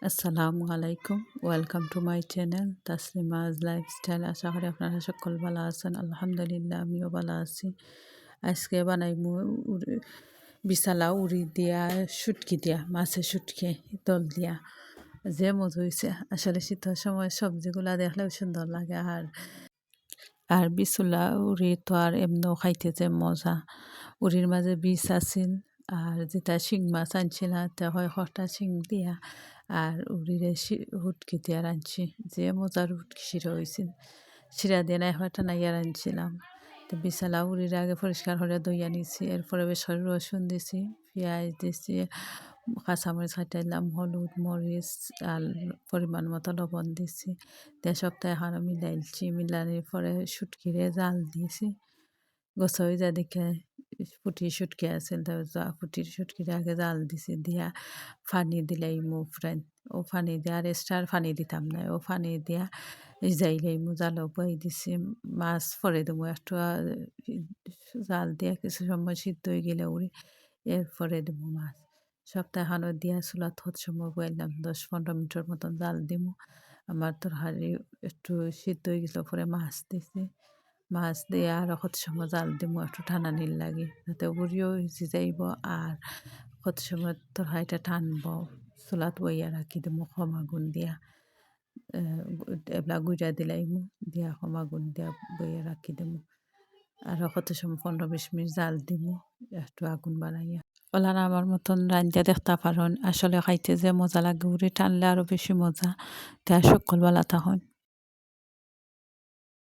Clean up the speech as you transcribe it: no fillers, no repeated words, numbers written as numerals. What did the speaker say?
আসসালামু আলাইকুম, welcome to my channel Taslima's lifestyle. আশা করি আপনারা সকল ভালো আছেন। আলহামদুলিল্লাহ, আমিও ভালো আছি। আজকে বানাইমু বিসালা উড়ি দিয়া, শুটকি দিয়া, মাছের শুটকি দল দিয়া, যে মজা হয়েছে। আসলে শীতের সময় সবজিগুলা দেখলেও সুন্দর লাগে। আর বিচুলা উড়ি তো আর এমনও খাইতে যে মজা। উড়ির মাঝে বীজ আছিল, আর যেটা শিং মাছ আনছিল তা হয় কটা শিং দিয়া, আর উড়িরে হুটকি দিয়া রাঁধছি। যে মজার হুটকি শিরা হয়েছিল, শিরা দিয়ে নাই হয়টা নাইয়া রাঁধছিলাম। তো বিছালা উড়ির আগে পরিষ্কার করে দইয়া নিছি, এরপরে বেশ রসুন দিছি, পেঁয়াজ দিছি, কাঁচামরিচ কাটাইলাম, হলুদ মরিচ আর পরিমাণ মতো লবণ দিছি। দিয়ে সপ্তাহে এখানে মিলাইছি, মিলানোর পরে শুটকিরে জাল দিয়েছি। গোছ হয়ে যা দেখে ফুটি শুটকি আছে, ফুটির শুটকিরে আগে জাল দিছি, দিয়া পানি দিলাই ফ্রেন। ও পানি দিয়া আর এক্সট্রা পানি দিতাম না, ও পানি দিয়া যাইলাই জাল বই দিছি। মাছ পরে দেবো একটু জাল দিয়া কিছু সময় সিদ্ধ হয়ে গেলে উড়ি, এরপরে দেবো মাছ। সপ্তাহে খানো দিয়া চুলা থত সময় বইলাম, 10-15 মিনিটের মতন জাল দিব। আমার তরকারি একটু সিদ্ধ হয়ে গেছিল, পরে মাছ দিছি। মাছ দিয়ে আর কত সময় জাল দিব একটু ঠান্ডানির লাগে, যাতে উড়িও সিজে যাইব। আর কত সময় তরকারিটা টানবো, চুলাত বইয়া রাখি দেবো কম আগুন দিয়া। এবলা গুঁড়া দিলাইমু, দিয়া কম আগুন দিয়া বইয়া রাখি দেবো। আর কত সময় 15-20 মিনিট জাল দিব একটু আগুন বাড়াইয়া। ওলারা আমার মতন রান্ধিয়া দেখতে পারেন। আসলে খাইতে যে মজা লাগে, উড়ি টানলে আরও বেশি মজা। তা সকল বেলা তখন